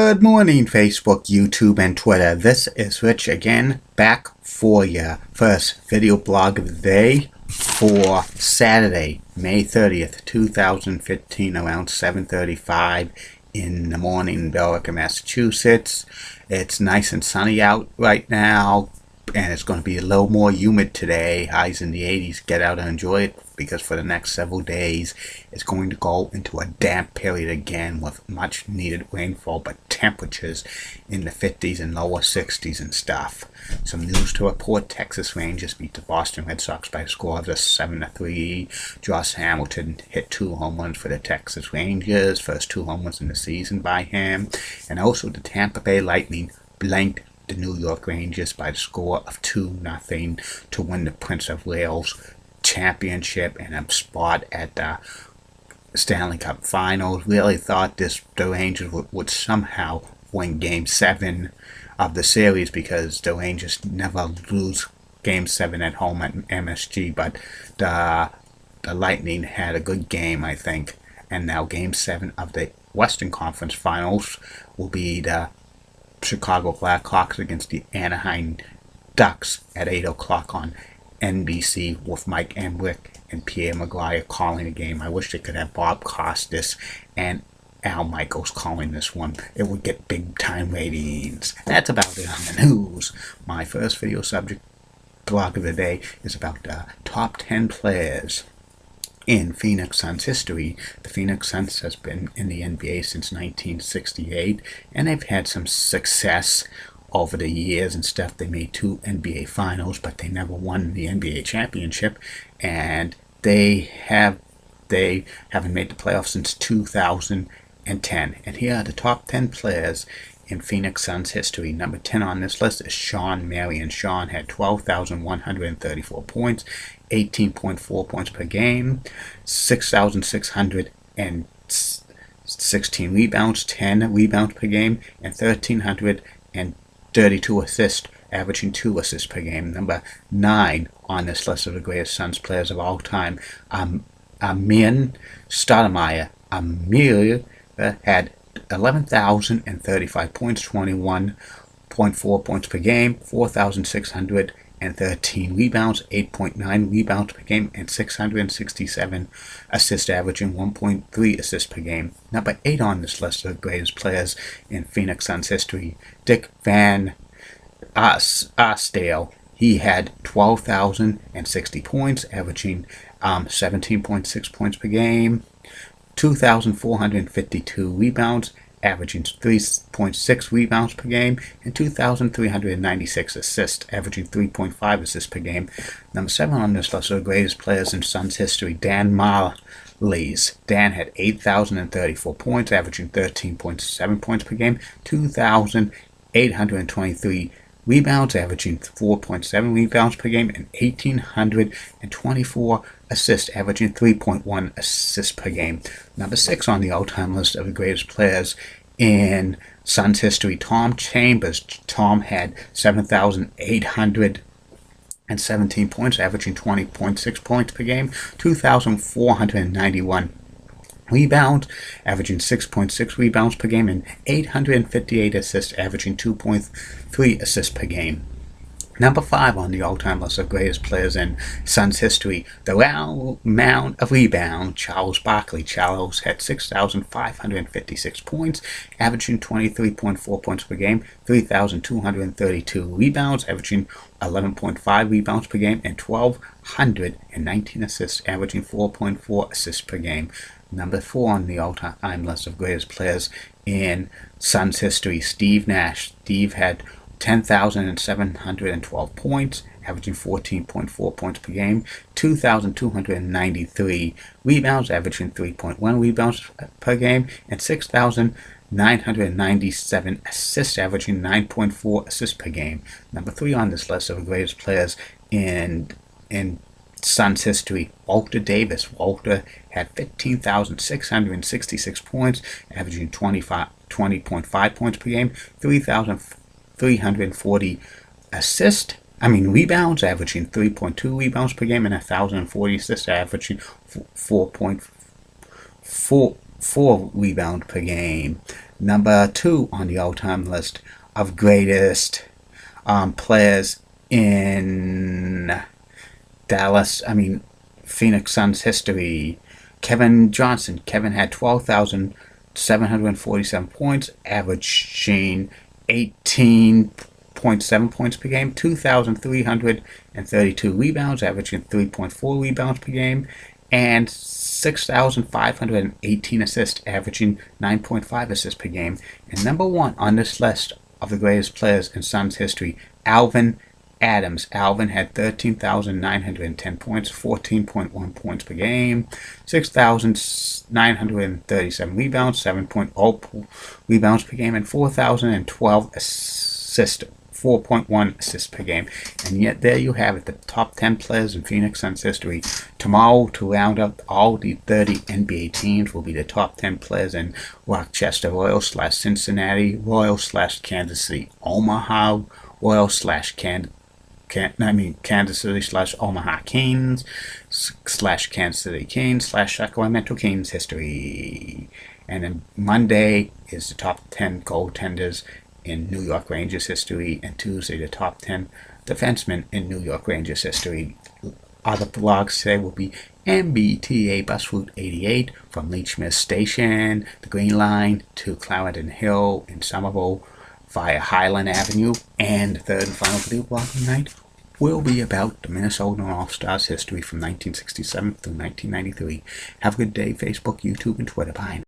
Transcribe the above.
Good morning, Facebook, YouTube, and Twitter. This is Rich again, back for your first video blog of the day for Saturday, May 30th, 2015, around 7:35 in the morning in Billerica, Massachusetts. It's nice and sunny out right now, and it's going to be a little more humid today. Highs in the 80s. Get out and enjoy it, because for the next several days it's going to go into a damp period again with much needed rainfall, but temperatures in the 50s and lower 60s and stuff. Some news to report: Texas Rangers beat the Boston Red Sox by a score of 7-3. Josh Hamilton hit 2 home runs for the Texas Rangers, first 2 home runs in the season by him. And also the Tampa Bay Lightning blanked the New York Rangers by the score of 2-0 to win the Prince of Wales Championship and a spot at the Stanley Cup Finals. Really thought the Rangers would somehow win Game 7 of the series, because the Rangers never lose Game 7 at home at MSG, but the Lightning had a good game, I think. And now Game 7 of the Western Conference Finals will be the Chicago Blackhawks against the Anaheim Ducks at 8 o'clock on NBC, with Mike Emrick and Pierre McGuire calling the game. I wish they could have Bob Costas and Al Michaels calling this one. It would get big time ratings. That's about it on the news. My first video subject blog of the day is about the top 10 players in Phoenix Suns history. The Phoenix Suns has been in the NBA since 1968, and they've had some success over the years and stuff. They made 2 NBA finals, but they never won the NBA championship, and they haven't made the playoffs since 2010. And here are the top 10 players in Phoenix Suns history. Number 10 on this list is Shawn Marion. Shawn had 12,134 points, 18.4 points per game, 6,616 rebounds, 10 rebounds per game, and 1,332 assists, averaging 2 assists per game. Number 9 on this list of the greatest Suns players of all time, Amin Stoudemire. Amir had 11,035 points, 21.4 points per game, 4,613 rebounds, 8.9 rebounds per game, and 667 assists, averaging 1.3 assists per game. Number 8 on this list of the greatest players in Phoenix Suns history, Dick Van Arsdale. He had 12,060 points, averaging 17.6 points per game, 2,452 rebounds, averaging 3.6 rebounds per game, and 2,396 assists, averaging 3.5 assists per game. Number 7 on this list of the greatest players in Suns history, Dan Marleys. Dan had 8,034 points, averaging 13.7 points per game, 2,823 rebounds, averaging 4.7 rebounds per game, and 1,824 assists, averaging 3.1 assists per game. Number 6 on the all-time list of the greatest players in Suns history, Tom Chambers. Tom had 7,817 points, averaging 20.6 points per game, 2,491 rebounds, averaging 6.6 rebounds per game, and 858 assists, averaging 2.3 assists per game. Number 5 on the all-time list of greatest players in Suns history, the round mound of rebound, Charles Barkley. Charles had 6,556 points, averaging 23.4 points per game, 3,232 rebounds, averaging 11.5 rebounds per game, and 1,219 assists, averaging 4.4 assists per game. Number 4 on the all-time list of greatest players in Suns history, Steve Nash. Steve had 10,712 points, averaging 14.4 points per game, 2,293 rebounds, averaging 3.1 rebounds per game, and 6,997 assists, averaging 9.4 assists per game. Number 3 on this list of the greatest players in Suns history, Walter Davis. Walter had 15,666 points, averaging 20.5 points per game, 3,340 rebounds, averaging 3.2 rebounds per game, and 1,040 assists, averaging 4.4 4 rebounds per game. Number 2 on the all-time list of greatest players in Phoenix Suns history. Kevin Johnson. Kevin had 12,747 points, averaging 18.7 points per game, 2,332 rebounds, averaging 3.4 rebounds per game, and 6,518 assists, averaging 9.5 assists per game. And number 1 on this list of the greatest players in Suns history, Alvin Adams. Alvin had 13,910 points, 14.1 points per game, 6,937 rebounds, 7.0 rebounds per game, and 4,012 assists, 4.1 assists per game. And yet there you have it, the top 10 players in Phoenix Suns history. Tomorrow, to round up all the 30 NBA teams, will be the top 10 players in Rochester Royals / Cincinnati Royals / Kansas City Omaha Royals / Kansas City / Omaha Kings / Kansas City Kings / Sacramento Kings history. And then Monday is the top 10 goaltenders in New York Rangers history, and Tuesday the top 10 defensemen in New York Rangers history. Other blogs today will be MBTA Bus Route 88 from Leechmere Station, the Green Line to Clarendon Hill in Somerville via Highland Avenue, and the third and final video blog of the night will be about the Minnesota All-Stars history from 1967 through 1993. Have a good day, Facebook, YouTube, and Twitter. Bye.